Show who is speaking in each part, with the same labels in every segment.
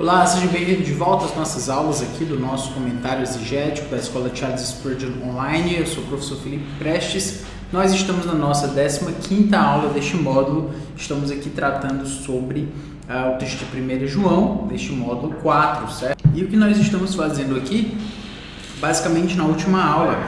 Speaker 1: Olá, seja bem-vindo de volta às nossas aulas aqui do nosso comentário exegético da Escola Charles Spurgeon Online. Eu sou o professor Felipe Prestes. Nós estamos na nossa 15ª aula deste módulo. Estamos aqui tratando sobre o texto de 1 João, deste módulo 4, certo? E o que nós estamos fazendo aqui, basicamente na última aula,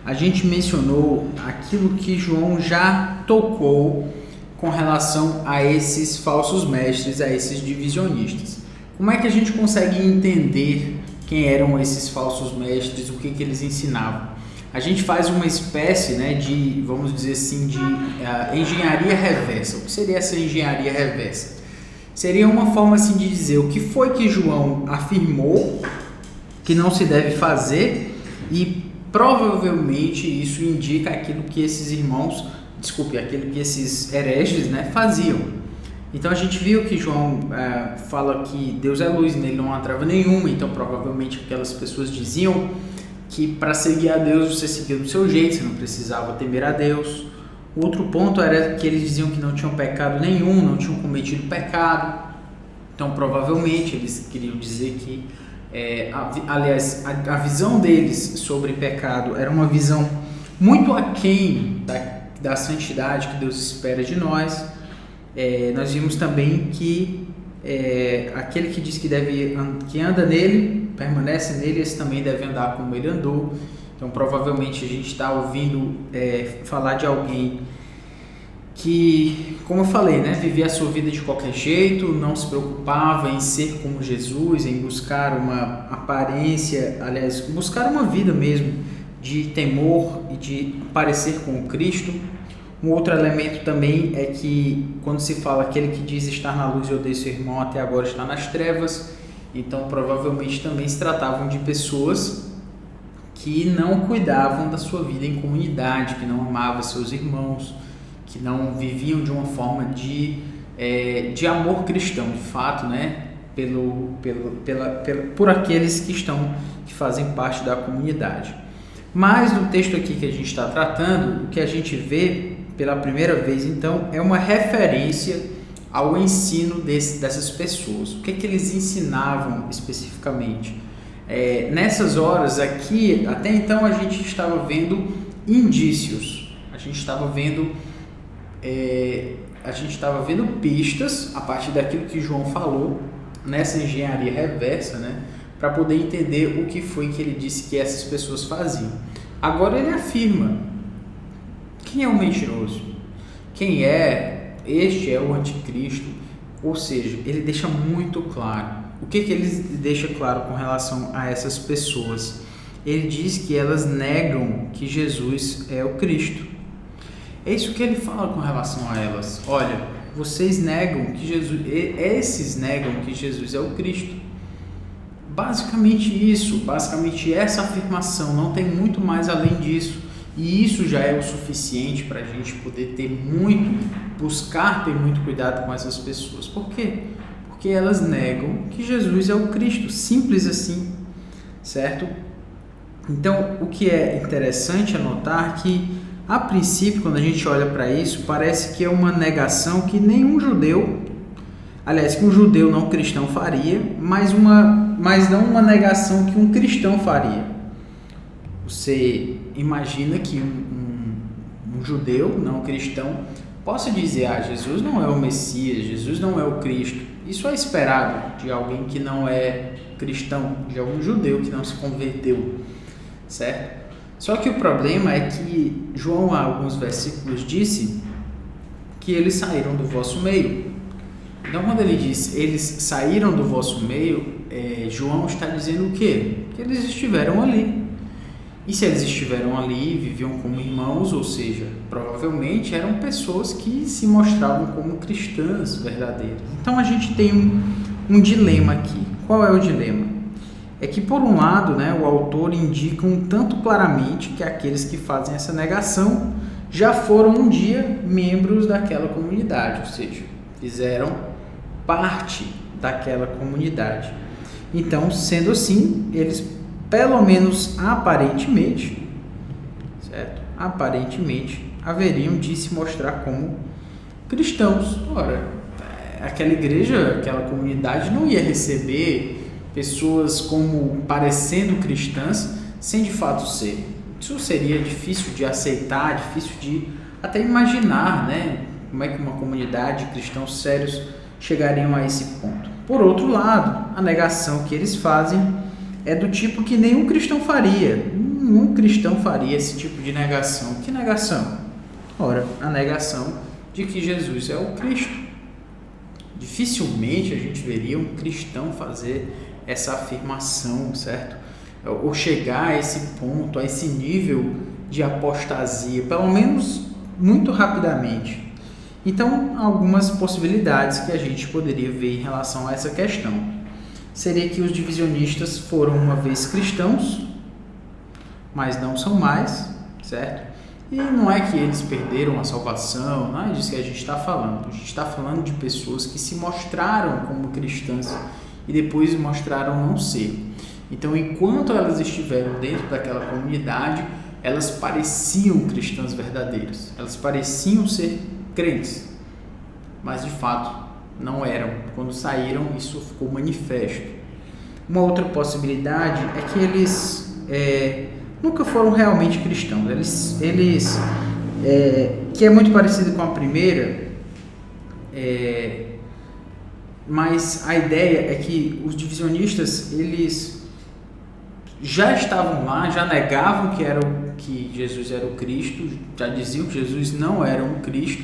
Speaker 1: a gente mencionou aquilo que João já tocou com relação a esses falsos mestres, a esses divisionistas. Como é que a gente consegue entender quem eram esses falsos mestres, o que eles ensinavam? A gente faz uma espécie, de, vamos dizer assim, de engenharia reversa. O que seria essa engenharia reversa? Seria uma forma assim de dizer o que foi que João afirmou que não se deve fazer e provavelmente isso indica aquilo que esses aquilo que esses hereges, faziam. Então a gente viu que João fala que Deus é luz, nele não há treva nenhuma, então provavelmente aquelas pessoas diziam que para seguir a Deus você seguia do seu jeito, você não precisava temer a Deus. O outro ponto era que eles diziam que não tinham pecado nenhum, não tinham cometido pecado, então provavelmente eles queriam dizer que, a visão deles sobre pecado era uma visão muito aquém da santidade que Deus espera de nós. Nós vimos também que aquele que diz que anda nele, permanece nele, esse também deve andar como ele andou. Então provavelmente a gente está ouvindo falar de alguém que, como eu falei, vivia a sua vida de qualquer jeito, não se preocupava em ser como Jesus, em buscar uma aparência, buscar uma vida mesmo de temor e de parecer com Cristo. Um outro elemento também é que quando se fala aquele que diz estar na luz e odeia seu irmão até agora está nas trevas, então provavelmente também se tratavam de pessoas que não cuidavam da sua vida em comunidade, que não amavam seus irmãos, que não viviam de uma forma de amor cristão, de fato, por aqueles que fazem parte da comunidade. Mas no texto aqui que a gente está tratando, o que a gente vê pela primeira vez, então, é uma referência ao ensino dessas pessoas. O que eles ensinavam especificamente? Nessas horas aqui, até então a gente estava vendo indícios, a gente estava vendo pistas a partir daquilo que João falou nessa engenharia reversa, para poder entender o que foi que ele disse que essas pessoas faziam. Agora ele afirma: quem é o mentiroso? Quem é? Este é o anticristo. Ou seja, ele deixa muito claro. O que ele deixa claro com relação a essas pessoas? Ele diz que elas negam que Jesus é o Cristo. É isso que ele fala com relação a elas. Olha, vocês negam que esses negam que Jesus é o Cristo. Basicamente essa afirmação, não tem muito mais além disso. E isso já é o suficiente para a gente poder buscar ter muito cuidado com essas pessoas. Por quê? Porque elas negam que Jesus é o Cristo, simples assim, certo? Então, o que é interessante é notar que, a princípio, quando a gente olha para isso, parece que é uma negação que nenhum judeu, que um judeu não cristão faria, mas não uma negação que um cristão faria. Você imagina que um judeu não cristão possa dizer: Jesus não é o Messias, Jesus não é o Cristo. Isso é esperado de alguém que não é cristão, de algum judeu que não se converteu, certo? Só que o problema é que João, há alguns versículos, disse que eles saíram do vosso meio. Então, quando ele diz eles saíram do vosso meio, João está dizendo o quê? Que eles estiveram ali. E se eles estiveram ali, viviam como irmãos, ou seja, provavelmente eram pessoas que se mostravam como cristãs verdadeiras. Então a gente tem um dilema aqui. Qual é o dilema? É que, por um lado, o autor indica um tanto claramente que aqueles que fazem essa negação já foram um dia membros daquela comunidade, ou seja, fizeram parte daquela comunidade. Então, sendo assim, eles, pelo menos aparentemente, certo? Aparentemente, haveriam de se mostrar como cristãos. Ora, aquela igreja, aquela comunidade não ia receber pessoas como parecendo cristãs sem de fato ser. Isso seria difícil de aceitar, difícil de até imaginar, né? Como é que uma comunidade de cristãos sérios chegariam a esse ponto. Por outro lado, a negação que eles fazem é do tipo que nenhum cristão faria. Nenhum cristão faria esse tipo de negação. Que negação? Ora, a negação de que Jesus é o Cristo. Dificilmente a gente veria um cristão fazer essa afirmação, certo? Ou chegar a esse ponto, a esse nível de apostasia, pelo menos muito rapidamente. Então, algumas possibilidades que a gente poderia ver em relação a essa questão. Seria que os divisionistas foram uma vez cristãos, mas não são mais, certo? E não é que eles perderam a salvação, não é disso que a gente está falando. A gente está falando de pessoas que se mostraram como cristãs e depois mostraram não ser. Então, enquanto elas estiveram dentro daquela comunidade, elas pareciam cristãs verdadeiras. Elas pareciam ser crentes, mas de fato não eram. Quando saíram, isso ficou manifesto. Uma outra possibilidade é que eles nunca foram realmente cristãos. Eles que é muito parecido com a primeira, mas a ideia é que os divisionistas, eles já estavam lá, já negavam que Jesus era o Cristo, já diziam que Jesus não era o Cristo,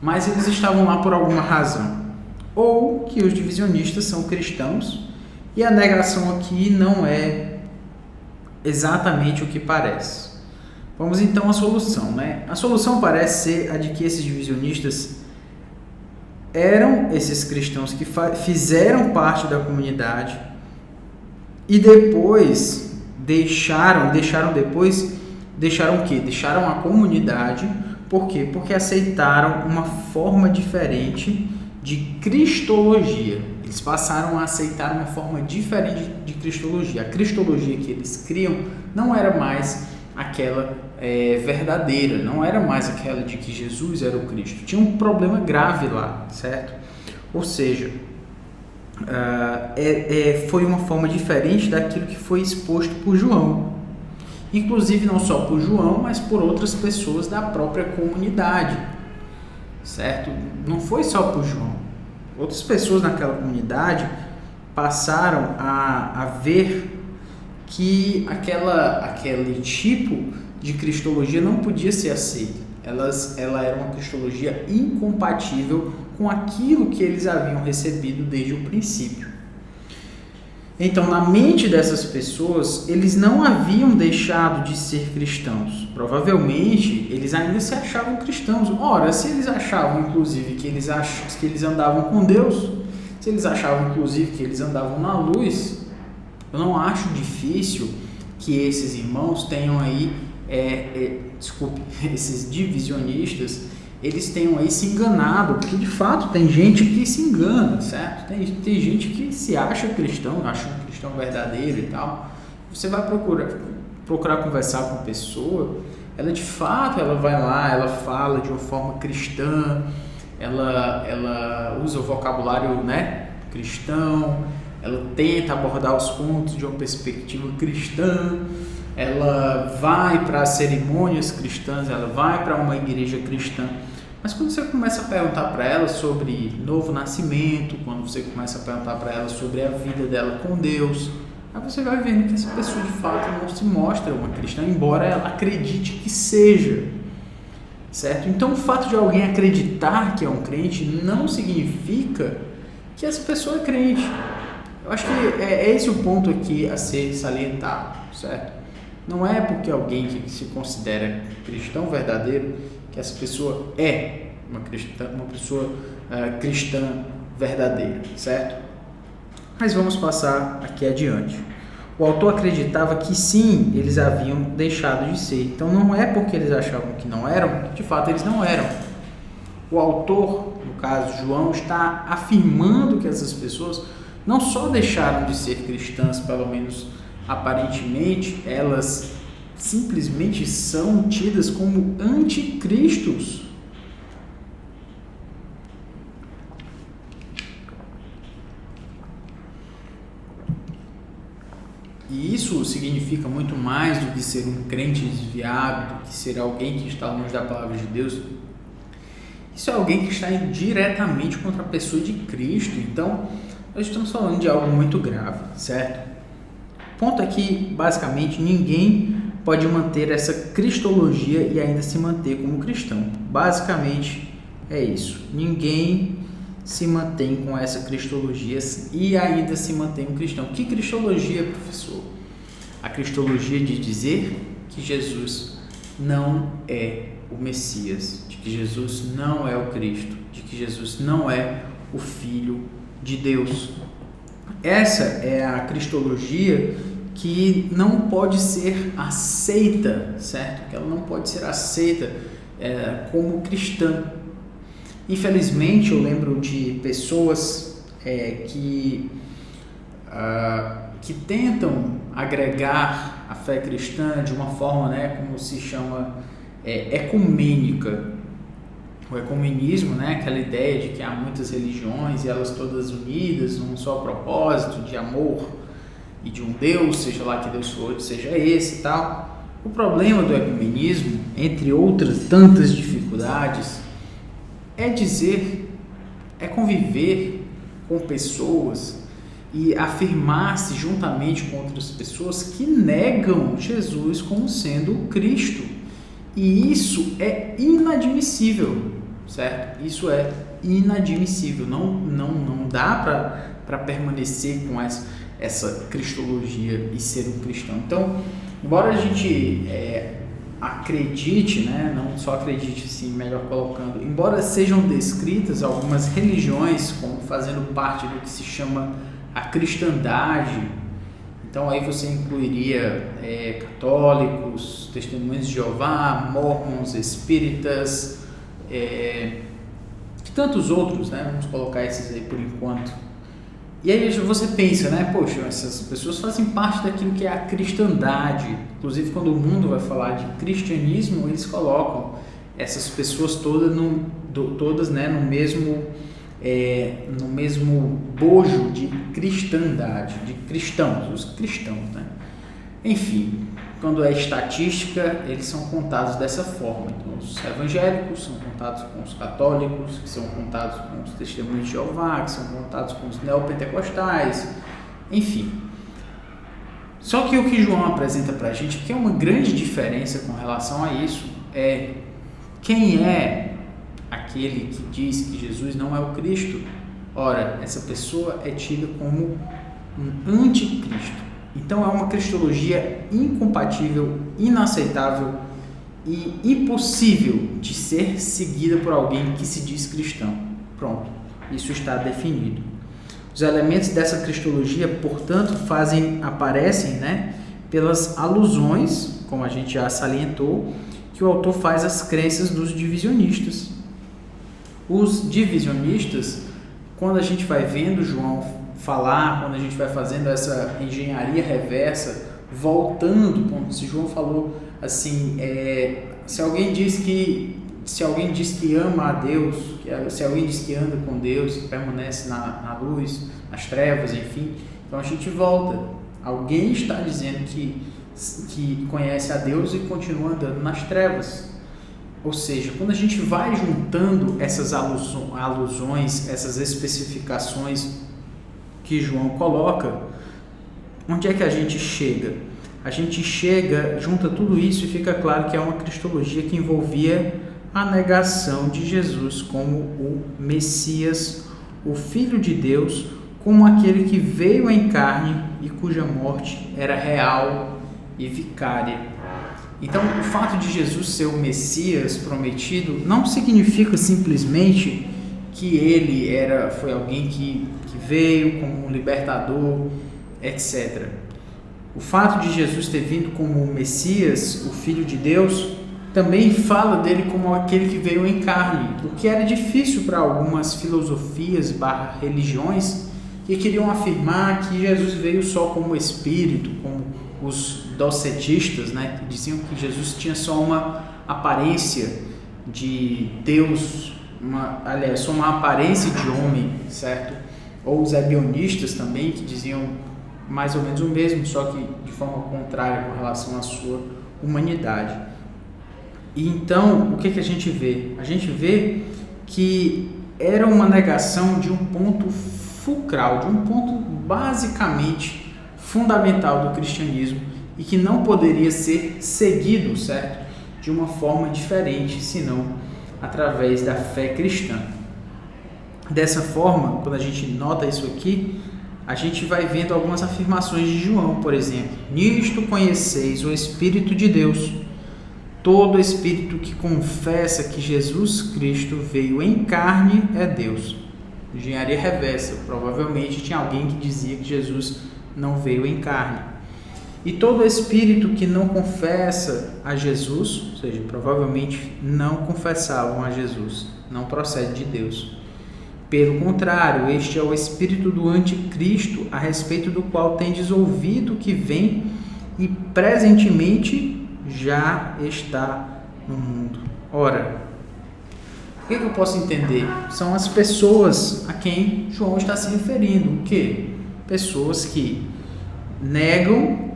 Speaker 1: mas eles estavam lá por alguma razão. Ou que os divisionistas são cristãos e a negação aqui não é exatamente o que parece. Vamos então à solução, né? A solução parece ser a de que esses divisionistas eram esses cristãos que fizeram parte da comunidade e depois deixaram o quê? Deixaram a comunidade. Por quê? Porque aceitaram uma forma diferente de cristologia. Eles passaram a aceitar uma forma diferente de cristologia. A cristologia que eles criam não era mais aquela verdadeira, não era mais aquela de que Jesus era o Cristo. Tinha um problema grave lá, certo? Ou seja, foi uma forma diferente daquilo que foi exposto por João. Inclusive não só por João, mas por outras pessoas da própria comunidade, certo? Não foi só por João. Outras pessoas naquela comunidade passaram a ver que aquele tipo de cristologia não podia ser aceita. Ela era uma cristologia incompatível com aquilo que eles haviam recebido desde o princípio. Então, na mente dessas pessoas, eles não haviam deixado de ser cristãos. Provavelmente, eles ainda se achavam cristãos. Ora, se eles achavam, inclusive, que eles andavam com Deus, se eles achavam, inclusive, que eles andavam na luz, eu não acho difícil que esses irmãos tenham aí, esses divisionistas, eles tenham aí se enganado, porque de fato tem gente que se engana, certo? Tem gente que se acha cristão, acha um cristão verdadeiro e tal. Você vai procurar conversar com a pessoa, ela de fato, ela vai lá, ela fala de uma forma cristã, ela usa o vocabulário, né, cristão, ela tenta abordar os pontos de uma perspectiva cristã, ela vai para cerimônias cristãs, ela vai para uma igreja cristã. Mas quando você começa a perguntar para ela sobre novo nascimento, quando você começa a perguntar para ela sobre a vida dela com Deus, aí você vai vendo que essa pessoa de fato não se mostra uma cristã, embora ela acredite que seja, certo? Então o fato de alguém acreditar que é um crente não significa que essa pessoa é crente. Eu acho que é esse o ponto aqui a ser salientado, certo? Não é porque alguém que se considera cristão verdadeiro que essa pessoa é uma pessoa cristã verdadeira, certo? Mas vamos passar aqui adiante. O autor acreditava que sim, eles haviam deixado de ser. Então não é porque eles achavam que não eram, que de fato eles não eram. O autor, no caso João, está afirmando que essas pessoas não só deixaram de ser cristãs, pelo menos aparentemente, elas simplesmente são tidas como anticristos. E isso significa muito mais do que ser um crente desviado, do que ser alguém que está longe da palavra de Deus. Isso é alguém que está indo diretamente contra a pessoa de Cristo. Então, nós estamos falando de algo muito grave, certo? O ponto é que, basicamente, ninguém pode manter essa cristologia e ainda se manter como cristão. Basicamente, é isso. Ninguém se mantém com essa cristologia e ainda se mantém um cristão. Que cristologia, professor? A cristologia de dizer que Jesus não é o Messias, de que Jesus não é o Cristo, de que Jesus não é o Filho de Deus. Essa é a cristologia que não pode ser aceita, certo? Que ela não pode ser aceita como cristã. Infelizmente, eu lembro de pessoas que tentam agregar a fé cristã de uma forma, como se chama, ecumênica. O ecumenismo, aquela ideia de que há muitas religiões e elas todas unidas num só propósito de amor e de um Deus, seja lá que Deus for, seja esse e tal. O problema do ecumenismo, entre outras tantas dificuldades, é conviver com pessoas e afirmar-se juntamente com outras pessoas que negam Jesus como sendo o Cristo. E isso é inadmissível, certo? Isso é inadmissível. Não dá para permanecer com essa cristologia e ser um cristão. Então, embora a gente acredite, não só acredite, assim, melhor colocando, embora sejam descritas algumas religiões como fazendo parte do que se chama a cristandade, então aí você incluiria católicos, testemunhas de Jeová, mormons, espíritas, e tantos outros, vamos colocar esses aí por enquanto. E aí você pensa, poxa, essas pessoas fazem parte daquilo que é a cristandade. Inclusive, quando o mundo vai falar de cristianismo, eles colocam essas pessoas todas no mesmo bojo de cristandade, de cristãos, os cristãos, Enfim, quando é estatística, eles são contados dessa forma. Então, os evangélicos são contados com os católicos, que são contados com os testemunhos de Jeová, que são contados com os neopentecostais, enfim. Só que o que João apresenta para a gente, que é uma grande diferença com relação a isso, é quem é aquele que diz que Jesus não é o Cristo. Ora, essa pessoa é tida como um anticristo. Então é uma cristologia incompatível, inaceitável e impossível de ser seguida por alguém que se diz cristão. Pronto, isso está definido. Os elementos dessa cristologia, portanto, aparecem pelas alusões, como a gente já salientou, que o autor faz às crenças dos divisionistas. Os divisionistas, quando a gente vai vendo João falar, quando a gente vai fazendo essa engenharia reversa, voltando, como se João falou assim, se alguém diz que ama a Deus, se alguém diz que anda com Deus, permanece na luz, nas trevas, enfim, então a gente volta. Alguém está dizendo que conhece a Deus e continua andando nas trevas. Ou seja, quando a gente vai juntando essas alusões, essas especificações que João coloca, onde é que a gente chega? A gente junta tudo isso e fica claro que é uma cristologia que envolvia a negação de Jesus como o Messias, o Filho de Deus, como aquele que veio em carne e cuja morte era real e vicária. Então, o fato de Jesus ser o Messias prometido não significa simplesmente que ele foi alguém que veio como um libertador, etc. O fato de Jesus ter vindo como o Messias, o Filho de Deus, também fala dele como aquele que veio em carne, o que era difícil para algumas filosofias / religiões que queriam afirmar que Jesus veio só como espírito, como os docetistas, que diziam que Jesus tinha só uma aparência de Deus, só uma aparência de homem, certo? Ou os ebionistas também, que diziam mais ou menos o mesmo, só que de forma contrária com relação à sua humanidade. E então, o que a gente vê? A gente vê que era uma negação de um ponto fulcral, de um ponto basicamente fundamental do cristianismo e que não poderia ser seguido, certo? De uma forma diferente, senão através da fé cristã. Dessa forma, quando a gente nota isso aqui, a gente vai vendo algumas afirmações de João, por exemplo. Nisto conheceis o Espírito de Deus. Todo espírito que confessa que Jesus Cristo veio em carne é Deus. Engenharia reversa. Provavelmente tinha alguém que dizia que Jesus não veio em carne. E todo espírito que não confessa a Jesus, ou seja, provavelmente não confessavam a Jesus, não procede de Deus. Pelo contrário, este é o espírito do anticristo, a respeito do qual tendes ouvido que vem e presentemente já está no mundo. Ora, o que eu posso entender? São as pessoas a quem João está se referindo. O quê? Pessoas que negam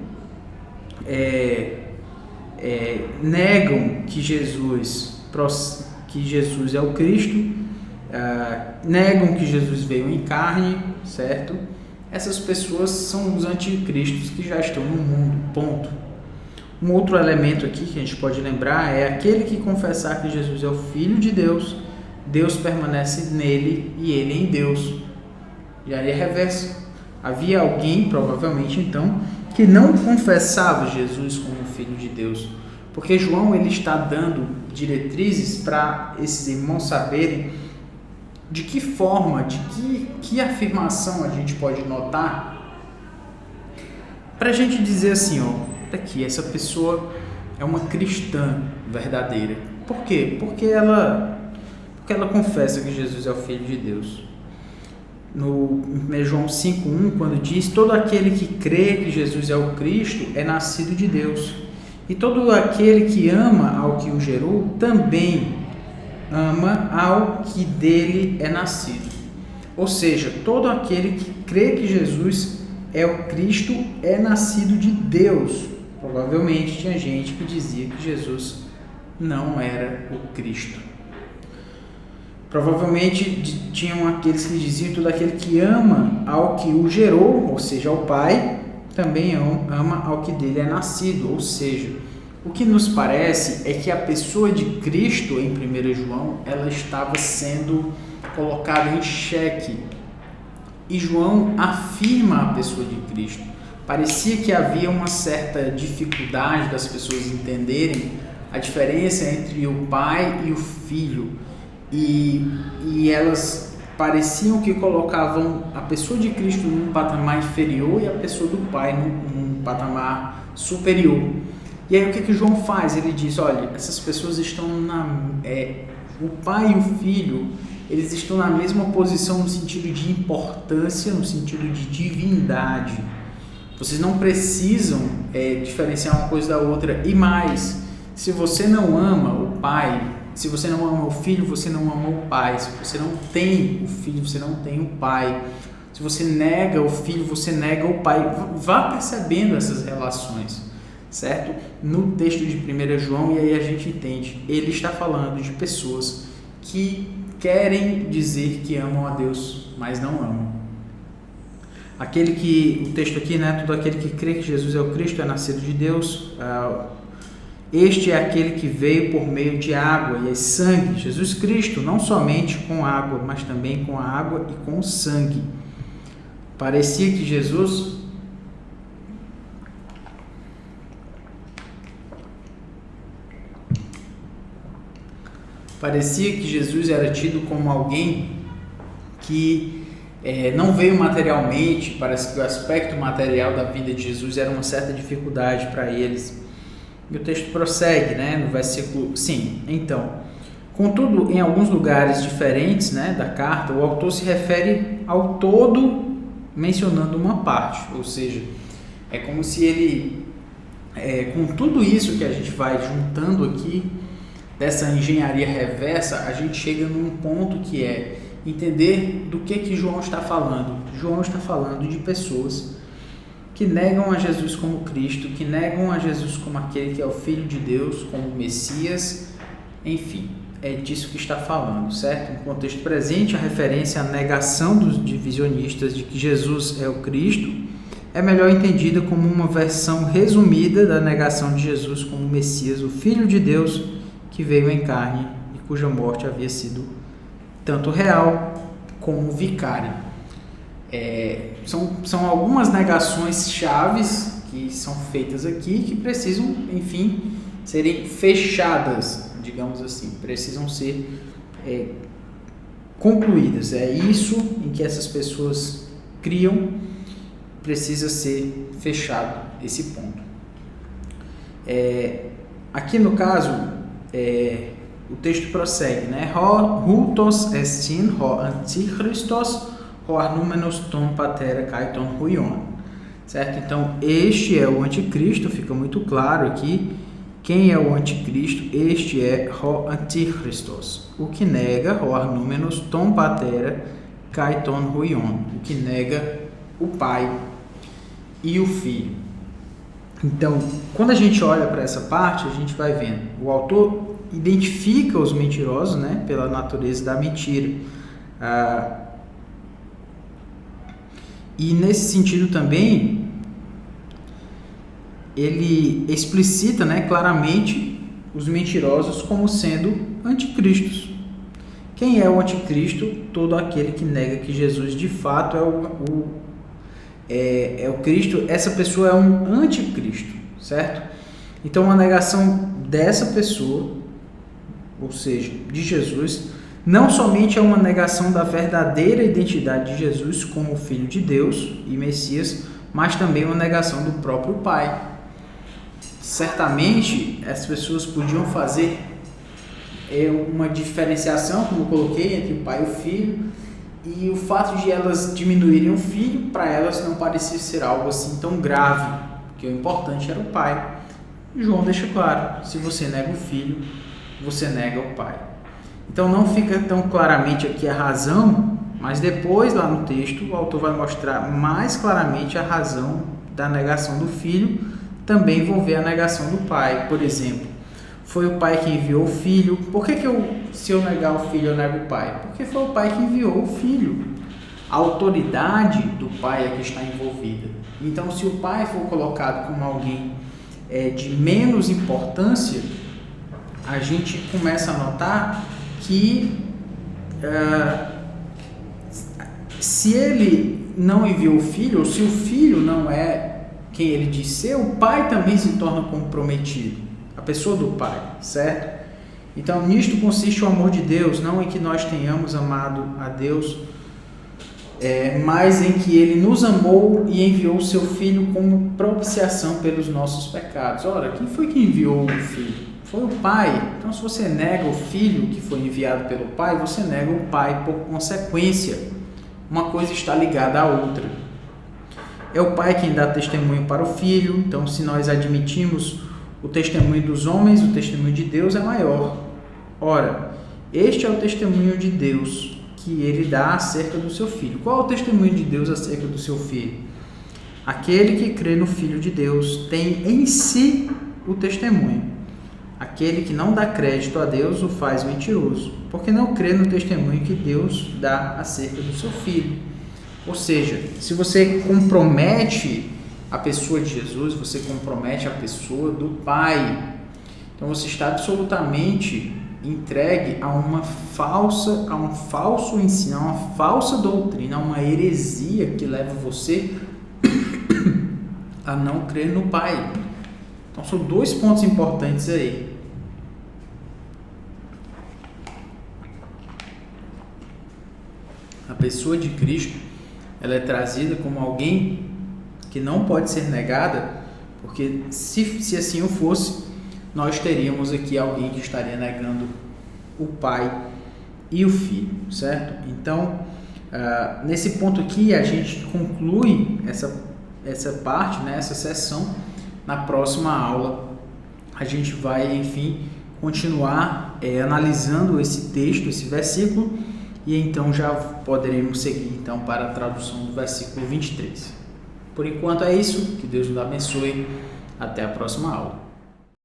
Speaker 1: que Jesus é o Cristo, negam que Jesus veio em carne, certo? Essas pessoas são os anticristos que já estão no mundo, ponto. Um outro elemento aqui que a gente pode lembrar é aquele que confessar que Jesus é o Filho de Deus, Deus permanece nele e ele em Deus. E aí é reverso. Havia alguém, provavelmente então, que não confessava Jesus como Filho de Deus, porque João ele está dando diretrizes para esses irmãos saberem de que forma, de que afirmação a gente pode notar para a gente dizer assim, daqui, essa pessoa é uma cristã verdadeira. Por quê? Porque ela confessa que Jesus é o Filho de Deus. No 1 João 5,1, quando diz: todo aquele que crê que Jesus é o Cristo é nascido de Deus. E todo aquele que ama ao que o gerou também ama ao que dele é nascido. Ou seja, todo aquele que crê que Jesus é o Cristo é nascido de Deus. Provavelmente tinha gente que dizia que Jesus não era o Cristo. Provavelmente tinham aqueles que diziam: todo aquele que ama ao que o gerou, ou seja, ao Pai, também ama ao que dele é nascido. Ou seja, o que nos parece é que a pessoa de Cristo, em 1 João, ela estava sendo colocada em xeque. E João afirma a pessoa de Cristo. Parecia que havia uma certa dificuldade das pessoas entenderem a diferença entre o Pai e o Filho. E elas pareciam que colocavam a pessoa de Cristo num patamar inferior e a pessoa do Pai num patamar superior. E aí o que João faz? Ele diz: olha, essas pessoas estão o Pai e o Filho, eles estão na mesma posição no sentido de importância, no sentido de divindade. Vocês não precisam diferenciar uma coisa da outra. E mais, se você não ama o Pai, se você não ama o Filho, você não ama o Pai. Se você não tem o Filho, você não tem o Pai. Se você nega o Filho, você nega o Pai. Vá percebendo essas relações, certo? No texto de 1 João, e aí a gente entende, ele está falando de pessoas que querem dizer que amam a Deus, mas não amam. O texto aqui, todo aquele que crê que Jesus é o Cristo é nascido de Deus. Este é aquele que veio por meio de água e sangue. Jesus Cristo, não somente com água, mas também com a água e com o sangue. Parecia que Jesus era tido como alguém que não veio materialmente. Parece que o aspecto material da vida de Jesus era uma certa dificuldade para eles. E o texto prossegue, no versículo 5. Então, contudo, em alguns lugares diferentes, da carta, o autor se refere ao todo, mencionando uma parte. Ou seja, é como se ele, com tudo isso que a gente vai juntando aqui, dessa engenharia reversa, a gente chega num ponto que é entender do que João está falando. João está falando de pessoas que negam a Jesus como Cristo, que negam a Jesus como aquele que é o Filho de Deus, como o Messias, enfim, é disso que está falando, certo? No contexto presente, a referência à negação dos divisionistas de que Jesus é o Cristo é melhor entendida como uma versão resumida da negação de Jesus como Messias, o Filho de Deus que veio em carne e cuja morte havia sido tanto real como vicária. São algumas negações chaves que são feitas aqui que precisam, enfim, serem fechadas, digamos assim, precisam ser concluídas. É isso em que essas pessoas criam, precisa ser fechado esse ponto. Aqui no caso, o texto prossegue, né? Ho tos estin ho antichristos ho arnúmenos ton patera kai ton huion. Certo? Então, este é o anticristo, fica muito claro aqui. Quem é o anticristo? Este é ho antichristos, o que nega ho arnúmenos ton patera kai ton huion, o que nega o pai e o filho. Então, quando a gente olha para essa parte, a gente vai vendo, o autor identifica os mentirosos, né, pela natureza da mentira. E nesse sentido também, ele explicita, né, claramente os mentirosos como sendo anticristos. Quem é o anticristo? Todo aquele que nega que Jesus de fato é o Cristo. Essa pessoa é um anticristo, certo? Então a negação dessa pessoa, ou seja, de Jesus, não somente é uma negação da verdadeira identidade de Jesus como Filho de Deus e Messias, mas também uma negação do próprio Pai. Certamente, as pessoas podiam fazer uma diferenciação, como eu coloquei, entre o Pai e o Filho, e o fato de elas diminuírem o Filho, para elas não parecia ser algo assim tão grave, porque o importante era o Pai. João deixa claro, se você nega o Filho, você nega o Pai. Então não fica tão claramente aqui a razão, mas depois lá no texto o autor vai mostrar mais claramente a razão da negação do Filho, também envolver a negação do Pai. Por exemplo, foi o Pai que enviou o Filho. Por que se eu negar o Filho eu nego o Pai? Porque foi o Pai que enviou o Filho. A autoridade do Pai é que está envolvida. Então se o Pai for colocado como alguém de menos importância, a gente começa a notar que se ele não enviou o Filho, ou se o Filho não é quem ele diz ser, o Pai também se torna comprometido, a pessoa do Pai, certo? Então nisto consiste o amor de Deus, não em que nós tenhamos amado a Deus, mas em que ele nos amou e enviou o seu Filho como propiciação pelos nossos pecados. Ora, quem foi que enviou o Filho? Foi o Pai. Então, se você nega o Filho que foi enviado pelo Pai, você nega o Pai por consequência. Uma coisa está ligada à outra. É o Pai quem dá testemunho para o Filho. Então, se nós admitimos o testemunho dos homens, o testemunho de Deus é maior. Ora, este é o testemunho de Deus que ele dá acerca do seu Filho. Qual é o testemunho de Deus acerca do seu Filho? Aquele que crê no Filho de Deus tem em si o testemunho. Aquele que não dá crédito a Deus o faz mentiroso, porque não crê no testemunho que Deus dá acerca do seu Filho. Ou seja, se você compromete a pessoa de Jesus, você compromete a pessoa do Pai. Então você está absolutamente entregue a um falso ensino, a uma falsa doutrina, a uma heresia que leva você a não crer no Pai. Então são dois pontos importantes aí. A pessoa de Cristo, ela é trazida como alguém que não pode ser negada, porque se assim o fosse, nós teríamos aqui alguém que estaria negando o Pai e o Filho, certo? Então, nesse ponto aqui, a gente conclui essa parte, né, essa sessão. Na próxima aula, a gente vai, enfim, continuar analisando esse texto, esse versículo, e então já poderemos seguir então, para a tradução do versículo 23. Por enquanto é isso, que Deus nos abençoe, até a próxima aula.